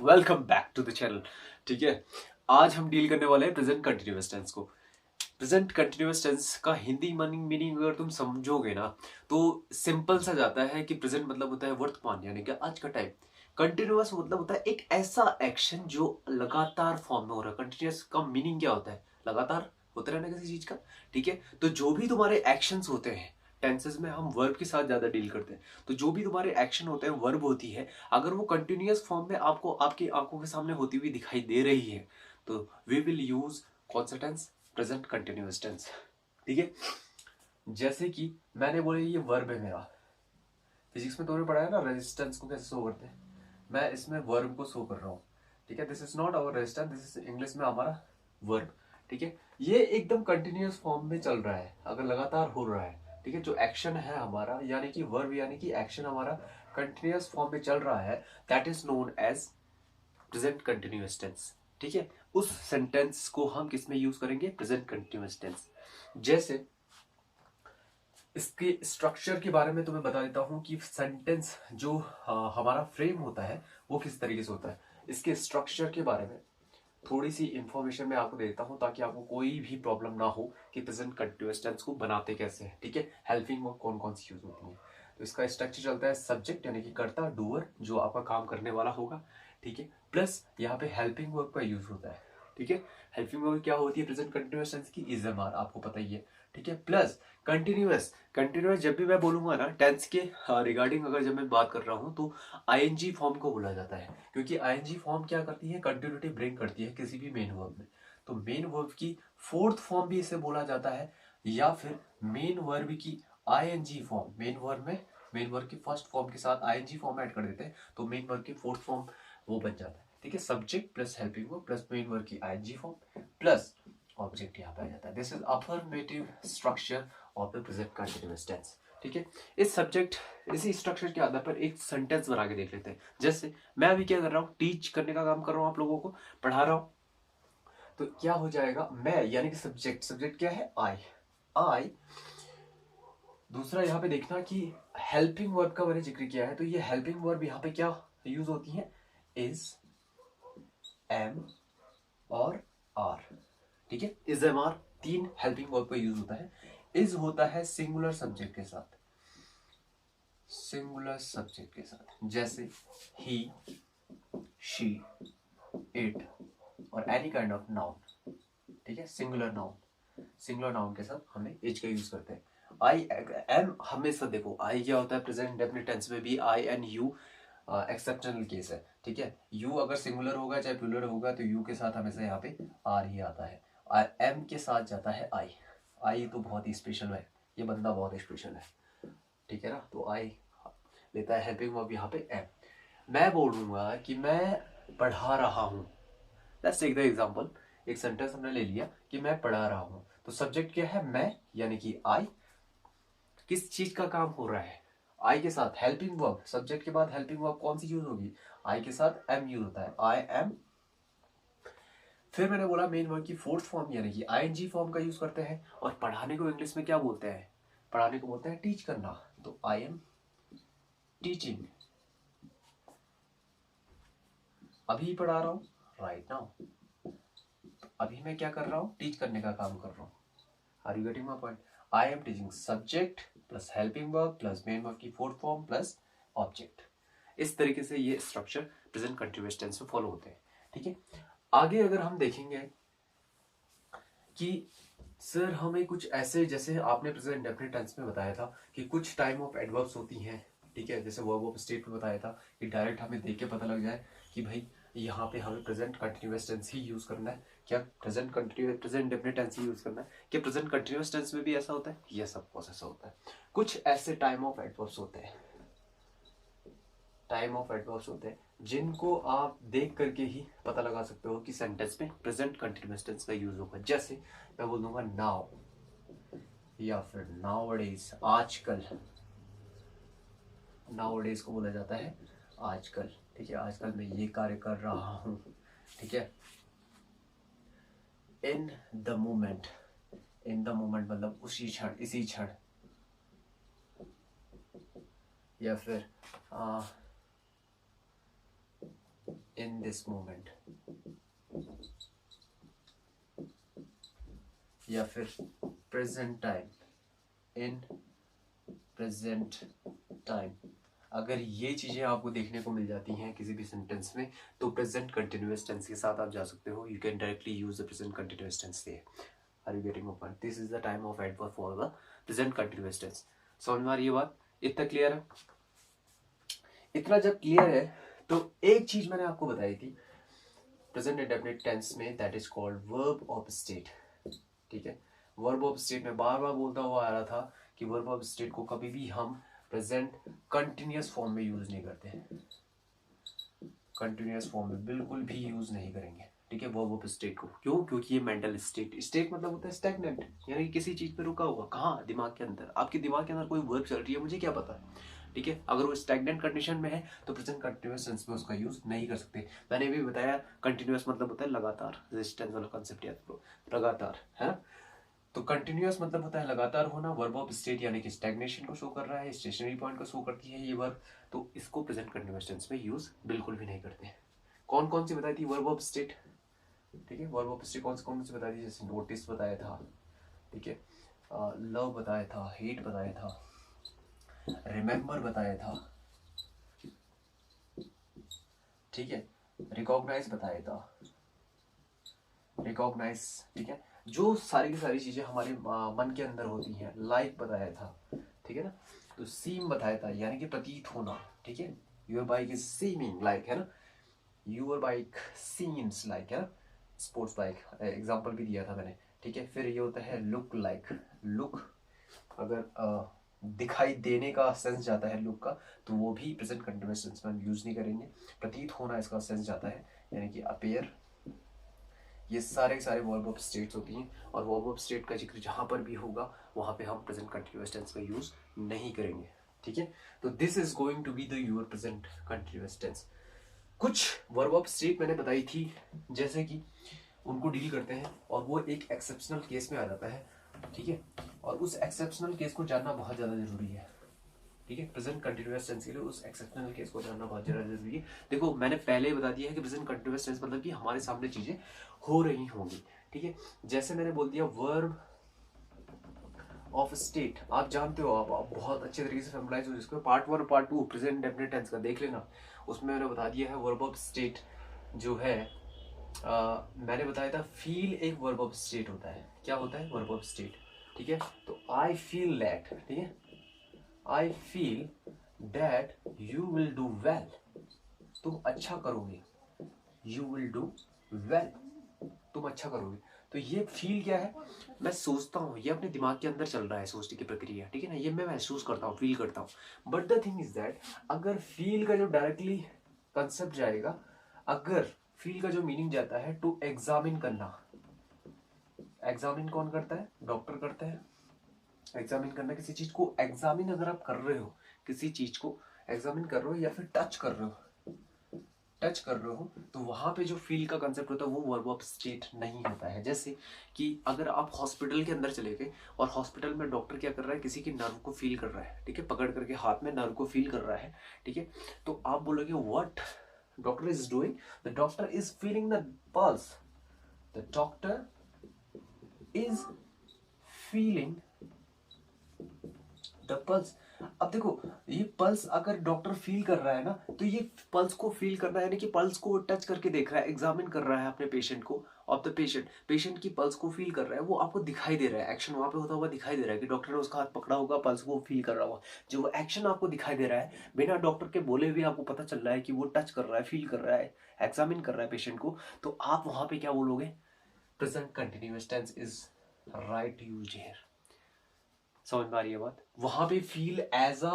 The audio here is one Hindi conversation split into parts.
Welcome back to the channel. ठीक है, आज हम डील करने वाले हैं प्रेजेंट कंटिन्यूअस टेंस को। प्रेजेंट कंटिन्यूअस टेंस का हिंदी मीनिंग अगर तुम समझोगे ना तो सिंपल सा जाता है कि प्रेजेंट मतलब होता है वर्तमान यानी कि आज का टाइम। कंटिन्यूअस मतलब होता है एक ऐसा एक्शन जो लगातार फॉर्म में हो रहा है। कंटिन्यूअस का मीनिंग क्या होता है? लगातार होते रहना किसी चीज का। ठीक है, तो जो भी तुम्हारे एक्शंस होते हैं, टेंसेस में हम वर्ब के साथ ज्यादा डील करते हैं, तो जो भी तुम्हारे एक्शन होते हैं वर्ब होती है, अगर वो कंटिन्यूअस फॉर्म में आपको आपकी आंखों के सामने होती हुई दिखाई दे रही है तो वी विल यूज कौन सा टेंस? Present continuous tense. ठीक है, जैसे कि मैंने बोला ये वर्ब है मेरा। फिजिक्स में तुमने पढ़ा है ना रेजिस्टेंस को कैसे शो करते हैं, मैं इसमें वर्ब को शो कर रहा हूँ। ठीक है, this is not our resistance, this is English में हमारा वर्ब। ठीक है, ये एकदम कंटिन्यूअस फॉर्म में चल रहा है, अगर लगातार हो रहा है। ठीक है, जो एक्शन है हमारा यानी कि वर्ब यानी कि एक्शन हमारा कंटिन्यूअस फॉर्म में चल रहा है, that is known as present continuous tense. ठीक है, उस सेंटेंस को हम किस में यूज करेंगे? Present continuous tense. जैसे इसके स्ट्रक्चर के बारे में तुम्हें बता देता हूं कि सेंटेंस जो हमारा फ्रेम होता है वो किस तरीके से होता है। इसके स्ट्रक्चर के बारे में थोड़ी सी इंफॉर्मेशन मैं आपको दे देता हूं ताकि आपको कोई भी प्रॉब्लम ना हो कि प्रेजेंट कंटिन्यूअस टेंस को बनाते कैसे हैं। ठीक है, हेल्पिंग वर्ब कौन कौन सी यूज होती है। तो इसका स्ट्रक्चर चलता है सब्जेक्ट यानी कि कर्ता, डूअर जो आपका काम करने वाला होगा। ठीक है, प्लस यहाँ पे हेल्पिंग वर्ब का यूज होता है। ठीक है, हेल्पिंग वर्ब क्या होती है प्रेजेंट कंटिन्यूअस टेंस की? इज एम आर, आपको पता ही है। ठीक है, प्लस कंटिन्यूअस। कंटिन्यूअस जब भी मैं बोलूंगा ना टेंस के रिगार्डिंग, अगर जब मैं बात कर रहा हूं तो आईएनजी फॉर्म को बोला जाता है, क्योंकि आईएनजी फॉर्म क्या करती है? कंटिन्यूटी ब्रिंग करती है किसी भी मेन वर्ब में। तो मेन वर्ब की फोर्थ फॉर्म भी इसे बोला जाता है, या फिर मेन वर्ब की आईएनजी फॉर्म। मेन वर्ब की फर्स्ट फॉर्म के साथ आईएनजी फॉर्म ऐड कर देते हैं तो मेन वर्ब की फोर्थ फॉर्म वो बन जाता है। ठीक है, subject plus helping verb plus main verb की आईएनजी फॉर्म प्लस ऑब्जेक्ट यहाँ पे आ जाता है। This is affirmative structure of the present continuous tense. ठीक है, इस सब्जेक्ट इसी स्ट्रक्चर के आधार पर एक सेंटेंस बना के देख लेते हैं। जैसे मैं अभी क्या कर रहा हूँ? टीच करने का काम कर रहा हूँ, आप लोगों को पढ़ा रहा हूँ। तो क्या हो जाएगा? मैं यानी कि सब्जेक्ट, सब्जेक्ट क्या है? आई। आई। दूसरा यहाँ पे देखना कि हेल्पिंग वर्ब का मैंने जिक्र किया है, तो ये हेल्पिंग वर्ब यहाँ पे क्या यूज होती है? इज, एम और आर। ठीक है, इज, एम, आर तीन हेल्पिंग वर्ब का यूज होता है। इज होता है सिंगुलर सब्जेक्ट के साथ, सिंगुलर सब्जेक्ट के साथ, जैसे ही, शी, इट और एनी काइंड ऑफ नाउन। ठीक है, सिंगुलर नाउन, सिंगुलर नाउन के साथ हमें इज का यूज करते हैं। आई एम हमेशा देखो, आई क्या होता है प्रेजेंट डेफिनेट टेंस में भी? आई एंड यू एक्सेप्शनल केस है। ठीक है, यू अगर सिंगुलर होगा चाहे प्लूरल होगा तो यू के साथ हमेशा यहाँ पे आर ही आता है। एम के साथ जाता है आई। आई तो बहुत ही स्पेशल है, ये बंदा बहुत ही स्पेशल है। ठीक है ना, तो आई लेता है हेल्पिंग वर्ब यहाँ पे एम। मैं बोलूंगा कि मैं पढ़ा रहा हूँ। लेट्स टेक द एग्जांपल, एक सेंटेंस हमने ले लिया कि मैं पढ़ा रहा हूँ, तो सब्जेक्ट क्या है? मैं यानी कि आई। किस चीज का काम हो रहा है? आई के साथ हेल्पिंग वर्ब, सब्जेक्ट के बाद हेल्पिंग वर्ब कौन सी यूज होगी? आई के साथ एम यूज होता है, आई एम। फिर मैंने बोला मेन वर्ब की फोर्थ फॉर्म यानी कि आईएनजी फॉर्म का यूज करते हैं। और पढ़ाने को इंग्लिश में क्या बोलते हैं? पढ़ाने को बोलते हैं टीच करना, तो आई एम टीचिंग। अभी पढ़ा रहा हूँ, राइट नाउ। अभी मैं क्या कर रहा हूँ? टीच करने का काम कर रहा हूँ। Are you getting my point? I am teaching, subject plus helping verb plus main verb की फोर्थ फॉर्म प्लस ऑब्जेक्ट। इस तरीके से ये स्ट्रक्चर प्रेजेंट कंटिन्यूअस टेंस में फॉलो होते हैं। ठीक है, आगे अगर हम देखेंगे कि सर हमें कुछ ऐसे, जैसे आपने प्रेजेंट डेफिनेट टेंस में बताया था कि कुछ टाइम ऑफ एडवर्ब्स होती हैं। ठीक है, जैसे वर्ब ऑफ स्टेट में बताया था कि डायरेक्ट हमें देख के पता लग जाए कि भाई यहाँ पे हमें प्रेजेंट कंटिन्यूअस टेंस ही यूज करना है। क्या प्रेजेंट डेफिनेट टेंस ही यूज करना है? क्या प्रेजेंट कंटिन्यूअस टेंस में भी ऐसा होता है? यस ऑफ कोर्स ऐसा होता है। कुछ ऐसे टाइम ऑफ एडवर्ब्स होते हैं, टाइम ऑफ एडवर्ब्स होते हैं जिनको आप देख करके ही पता लगा सकते हो कि सेंटेंस में प्रेजेंट कंटिन्यूअस टेंस का यूज होगा। जैसे मैं बोल दूंगा नाउ, या फिर नाउअडेज, आजकल। नाउअडेज को बोला जाता है आजकल। ठीक है, आजकल मैं ये कार्य कर रहा हूं। ठीक है, in the moment, in the moment मतलब उसी क्षण, इसी क्षण। या फिर इन दिस मोमेंट, या फिर present time, in present time. अगर ये चीजें आपको देखने को मिल जाती हैं किसी भी सेंटेंस में, तो प्रेजेंट कंटिन्यूअस टेंस के साथ आप जा सकते हो। You can directly use the present continuous tense there. Are you getting my point? This is the time of adverb for the present continuous tense. समझ में आ रही है बात? इतना क्लियर है? इतना जब क्लियर है तो एक चीज मैंने आपको बताई थी प्रेजेंट इंडेफिनिट टेंस में, that is called verb of state. ठीक है, वर्ब ऑफ स्टेट में बार बार बोलता हुआ आ रहा था कि वर्ब ऑफ स्टेट को कभी भी हम प्रेजेंट कंटिन्यूअस फॉर्म में यूज नहीं करते हैं, कंटिन्यूअस फॉर्म में बिल्कुल भी यूज नहीं करेंगे। ठीक है, वर्ब ऑफ स्टेट को। क्यों? क्योंकि ये मेंटल स्टेट, स्टेट मतलब होता है स्टैग्नेंट, यानी कि किसी चीज पे रुका हुआ। कहाँ? दिमाग के अंदर। आपके दिमाग के अंदर कोई वर्ब चल रही है, मुझे क्या पता। ठीक है, अगर वो स्टैग्नेंट कंडीशन में है तो प्रेजेंट कंटिन्यूअस टेंस में उसका यूज नहीं कर सकते। मैंने भी बताया कंटिन्यूअस मतलब होता है लगातार, रेजिस्टेंस वाला कॉन्सेप्ट याद करो, लगातार, है ना। तो कंटिन्यूअस मतलब होता है लगातार होना। वर्ब ऑफ स्टेट यानी कि स्टैग्नेशन को शो कर रहा है, स्टेशनरी पॉइंट को शो करती है ये वर्ब, तो इसको प्रेजेंट कंटिन्यूअस टेंस में यूज बिल्कुल भी नहीं करते। कौन कौन सी बताई थी वर्ब ऑफ स्टेट? ठीक है, वर्ब ऑफ स्टेट कौन सी बताई थी? जैसे नोटिस बताया था, ठीक है, लव बताया था, हेट बताया था, रिमेम्बर बताया था, ठीक है, रिकॉग्नाइज बताया था, रिकॉग्नाइज, ठीक है, जो सारी की सारी चीजें हमारे मन के अंदर होती हैं। लाइक बताया था, ठीक है ना। तो सीम बताया था, यानी कि प्रतीत होना। ठीक है, your bike is seeming like, है ना, योर बाइक सीम्स लाइक, है ना, स्पोर्ट्स बाइक एग्जांपल भी दिया था मैंने। ठीक है, फिर ये होता है लुक लाइक। लुक अगर दिखाई देने का सेंस जाता है लुक का, तो वो भी प्रेजेंट कंटिन्यूअस टेंस में हम यूज नहीं करेंगे। प्रतीत होना इसका सेंस जाता है, यानी कि अपीयर। ये सारे के सारे वर्ब ऑफ स्टेट्स होती हैं, और वर्ब ऑफ स्टेट का जिक्र जहां पर भी होगा वहां पे हम प्रेजेंट कंटिन्यूअस टेंस का यूज नहीं करेंगे। ठीक है, तो this is going to be the your present continuous tense. कुछ वर्ब ऑफ स्टेट मैंने बताई थी, जैसे कि उनको डील करते हैं और वो एक एक्सेप्शनल केस में आ जाता है। ठीक है, और उस एक्सेप्शनल केस को जानना बहुत ज़्यादा जरूरी है। ठीक है, प्रेजेंट कंटिन्यूअस टेंस के लिए उस एक्सेप्शनल केस को जानना बहुत ज़्यादा जरूरी है। देखो, मैंने पहले ही बता दिया है कि प्रेजेंट कंटिन्यूअस टेंस मतलब कि हमारे सामने चीज़ें हो रही होंगी। ठीक है, जैसे मैंने बोल दिया वर्ब ऑफ स्टेट, आप जानते हो, आप बहुत अच्छे तरीके से फैमिलाइज हो जिसको। पार्ट 1 और पार्ट 2 प्रेजेंट इंडेफिनिट टेंस का देख लेना, उसमें मैंने बता दिया है वर्ब ऑफ स्टेट जो है, मैंने बताया था फील एक वर्ब ऑफ स्टेट होता है। क्या होता है? Verb of state. ठीक है, तो आई फील दैट, ठीक है, I feel that you will do well, तुम अच्छा करोगे, यू विल डू वेल, तुम अच्छा करोगे। तो ये फील क्या है? मैं सोचता हूँ, ये अपने दिमाग के अंदर चल रहा है सोचने की प्रक्रिया। ठीक है ना, ये मैं महसूस करता हूँ, फील करता हूँ। But the thing is that अगर फील का जो डायरेक्टली कंसेप्ट जाएगा, अगर फील का जो मीनिंग जाता है टू एग्जामिन करना, एग्जामिन कौन करता है? डॉक्टर करता है। एग्जामिन करना, किसी चीज को एग्जामिन अगर आप कर रहे हो, किसी चीज को एग्जामिन कर रहे हो या फिर टच कर रहे हो, टच कर रहे हो, तो वहां पे जो फील का कंसेप्ट होता है वो वर्ब ऑफ स्टेट नहीं होता है। जैसे कि अगर आप हॉस्पिटल के अंदर चले गए और हॉस्पिटल में डॉक्टर क्या कर रहा है? किसी की नर्व को फील कर रहा है। ठीक है, पकड़ करके हाथ में नर्व को फील कर रहा है। ठीक है, तो आप बोलोगे what doctor is doing? The doctor is feeling the pulse, the doctor is feeling the pulse. अब देखो, ये पल्स अगर डॉक्टर फील कर रहा है ना, तो ये पल्स को फील कर रहा है, यानी कि पल्स को टच करके देख रहा है, एग्जामिन कर रहा है अपने पेशेंट को, ऑफ द पेशेंट की पल्स को फील कर रहा है। वो आपको दिखाई दे रहा है, एक्शन वहां पे होता हुआ दिखाई दे रहा है कि डॉक्टर ने उसका हाथ पकड़ा होगा, पल्स को फील कर रहा होगा। जो वो एक्शन आपको दिखाई दे रहा है, बिना डॉक्टर के बोले भी आपको पता चल रहा है कि वो टच कर रहा है, फील कर रहा है, एग्जामिन कर रहा है पेशेंट को, तो आप वहां पे क्या बोलोगे? Present continuous tense is right used here. समझ में आ रही है बात? वहां पे feel as a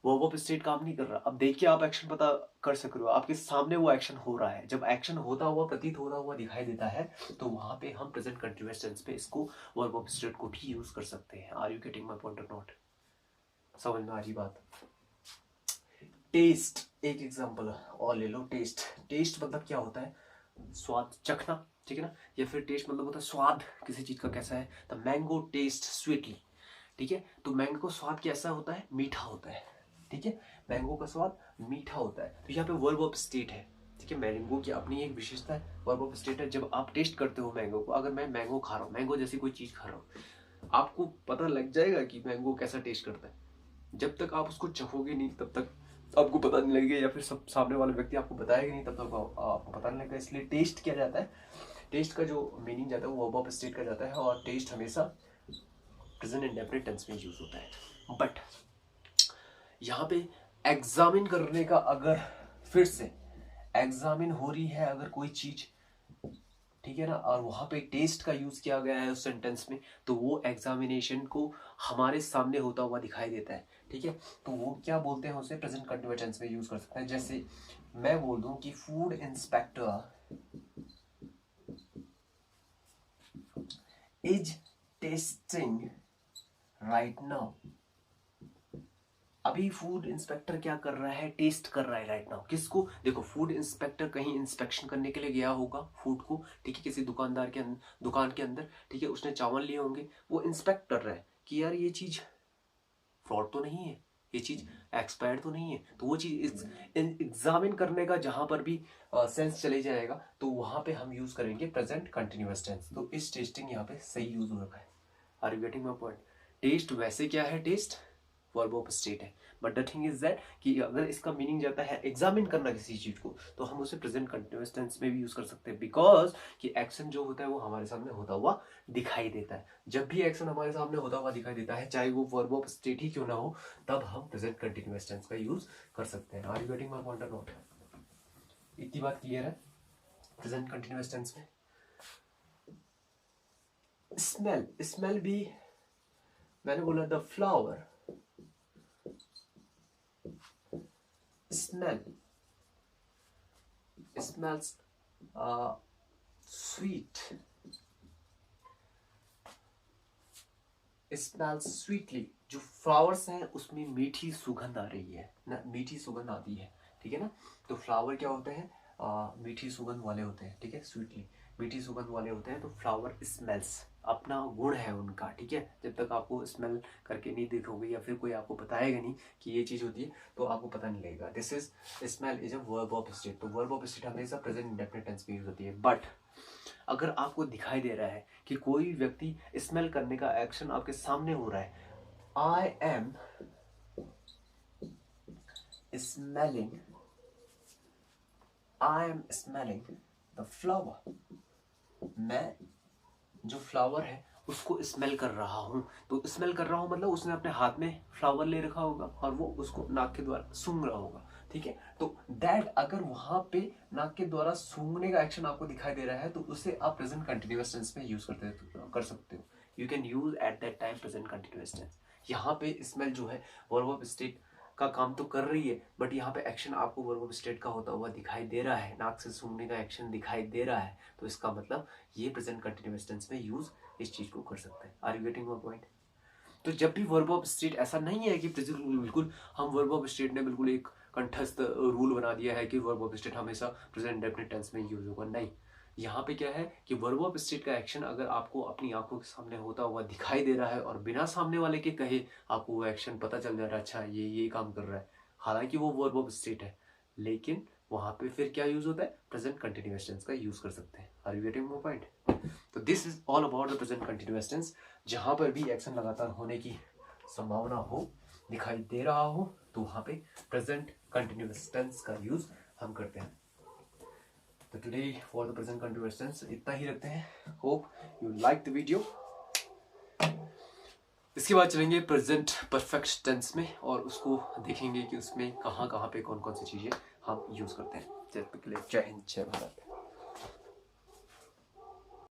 verb of state काम नहीं कर रहा। अब देखिए, आप एक्शन पता कर सक रहे हो, आपके सामने वो एक्शन हो रहा है। जब एक्शन होता हुआ, प्रतीत होता हुआ दिखाई देता है, तो वहां पे हम प्रेजेंट कंटिन्यूअस टेंस पे इसको वर्ब ऑफ स्टेट को भी यूज कर सकते हैं। Are you getting my point और नॉट? समझ में आ रही बात? टेस्ट एक एग्जांपल और ले लो। टेस्ट, टेस्ट मतलब क्या होता है? स्वाद, चखना। ठीक है ना, या फिर टेस्ट मतलब होता है स्वाद किसी चीज का कैसा है। The mango test sweetly. ठीक है, तो मैंगो का स्वाद कैसा होता है? मीठा होता है। ठीक है, मैंगो का स्वाद मीठा होता है। तो यहाँ पे वर्ब ऑफ स्टेट है, ठीक है, मैंगो की अपनी एक विशेषता है, वर्ब ऑफ स्टेट है। जब आप टेस्ट करते हो मैंगो को, अगर मैं मैंगो खा रहा हूँ, मैंगो जैसी कोई चीज खा रहा हूँ, आपको पता लग जाएगा कि मैंगो कैसा टेस्ट करता है। जब तक आप उसको चखोगे नहीं तब तक आपको पता नहीं लगेगा, या फिर सब सामने वाले व्यक्ति आपको बताएगा नहीं तब तक आपको पता नहीं लगेगा। इसलिए टेस्ट किया जाता है, टेस्ट का जो मीनिंग जाता है वो वर्ब ऑफ स्टेट का जाता है, और टेस्ट हमेशा प्रेजेंट इंडेफिनिट टेंस में यूज होता है। बट यहाँ पे एग्जामिन करने का, अगर फिर से एग्जामिन हो रही है अगर कोई चीज, ठीक है ना, और वहां पे टेस्ट का यूज किया गया है उस सेंटेंस में, तो वो एग्जामिनेशन को हमारे सामने होता हुआ दिखाई देता है। ठीक है, तो वो क्या बोलते हैं, उसे प्रेजेंट कंटिन्यूअस टेंस में यूज कर सकते हैं। जैसे मैं बोल दूं कि food inspector is testing right now. अभी फूड इंस्पेक्टर क्या कर रहा है, टेस्ट कर रहा है राइट नाउ। किसको, देखो फूड इंस्पेक्टर कहीं इंस्पेक्शन करने के लिए गया होगा फूड को, ठीक है, किसी दुकानदार के दुकान के अंदर, ठीक है, उसने चावल लिए होंगे, वो इंस्पेक्ट कर रहा है कि यार ये चीज फ्रॉड तो नहीं है, ये चीज एक्सपायर्ड तो नहीं है। तो वो चीज एग्जामिन करने का जहां पर भी सेंस चले जाएगा, तो वहां पे हम यूज करेंगे प्रेजेंट कंटिन्यूअस टेंस। तो इस टेस्टिंग यहाँ पे सही यूज हो रखा है। Are you getting my point? Test वैसे क्या है, टेस्ट वर्ब ऑफ स्टेट है, but the thing is that कि अगर इसका मीनिंग जाता है एग्जामिन करना किसी चीज को, तो हम उसे प्रेजेंट कंटिन्यूअस टेंस में भी यूज कर सकते हैं, बिकॉज कि एक्शन जो होता है वो हमारे सामने होता हुआ दिखाई देता है। जब भी एक्शन हमारे सामने होता हुआ दिखाई देता है, चाहे वो वर्ब ऑफ स्टेट ही क्यों ना हो, तब हम प्रेजेंट कंटिन्यूअस टेंस का यूज कर सकते हैं। Are you getting my point और नॉट? इतनी बात क्लियर है प्रेजेंट कंटिन्यूअस टेंस में। स्मेल, स्मेल भी मैंने बोला the flower smell smells sweet, smells sweetly। जो फ्लावर्स हैं उसमें मीठी सुगंध आ रही है ना, मीठी सुगंध आती है, ठीक है ना। तो फ्लावर क्या होते हैं, मीठी सुगंध वाले होते हैं, ठीक है, स्वीटली मीठी सुगंध वाले होते हैं। तो फ्लावर स्मेल्स, अपना गुण है उनका, ठीक है। जब तक आपको स्मेल करके नहीं देखोगे या फिर कोई आपको बताएगा नहीं कि ये चीज होती है, तो आपको पता नहीं लगेगा। This is smell is a verb of state. तो वर्ब ऑफ स्टेट हमेशा प्रेजेंट इंडेफिनिट टेंस में यूज होती है। बट अगर आपको दिखाई दे रहा है कि कोई व्यक्ति स्मेल करने का एक्शन आपके सामने हो रहा है, I am smelling, I am smelling the flower, मैं जो फ्लावर है उसको स्मेल कर रहा हूं। तो स्मेल कर रहा हूं मतलब उसने अपने हाथ में फ्लावर ले रखा होगा और वो उसको नाक के द्वारा सूंघ रहा होगा, ठीक है। तो दैट, अगर वहां पे नाक के द्वारा सूंघने का एक्शन आपको दिखाई दे रहा है, तो उसे आप प्रेजेंट कंटिन्यूअस टेंस में यूज कर सकते हो। You can use at that time present continuous tense. यहाँ पे स्मेल जो है वर्ब ऑफ स्टेट का काम तो कर रही है, बट यहाँ पे एक्शन आपको वर्ब ऑफ स्टेट का होता हुआ दिखाई दे रहा है, नाक से सूंघने का एक्शन दिखाई दे रहा है, तो इसका मतलब ये प्रेजेंट कंटिन्यूअस टेंस में यूज इस चीज को कर सकते हैं। Are you getting my point? तो जब भी वर्ब ऑफ स्टेट, ऐसा नहीं है कि बिल्कुल हम वर्ब ऑफ स्टेट ने बिल्कुल एक कंठस्थ रूल बना दिया है कि वर्ब ऑफ स्टेट हमेशा प्रेजेंट इंडेफिनिट टेंस में यूज होगा, नहीं। यहाँ पे क्या है कि वर्ब ऑफ स्टेट का एक्शन अगर आपको अपनी आंखों के सामने होता हुआ दिखाई दे रहा है और बिना सामने वाले के कहे आपको वो एक्शन पता चल जा रहा है, अच्छा ये काम कर रहा है, हालांकि वो वर्ब ऑफ स्टेट है, लेकिन वहां पे फिर क्या यूज होता है, प्रेजेंट कंटिन्यूअस टेंस का यूज कर सकते हैं। Are you getting my point? तो this is all about the present continuous tense. जहां पर भी एक्शन लगातार होने की संभावना हो, दिखाई दे रहा हो, तो वहां पे प्रेजेंट कंटिन्यूअस टेंस का यूज हम करते हैं। तो today for the present continuous tense इतना ही रखते हैं। Hope you like the video. इसके बाद चलेंगे प्रेजेंट परफेक्ट टेंस में और उसको देखेंगे कि उसमें कहाँ कहाँ पे कौन कौन सी चीजें हम यूज करते हैं। जय हिंद, जय भारत।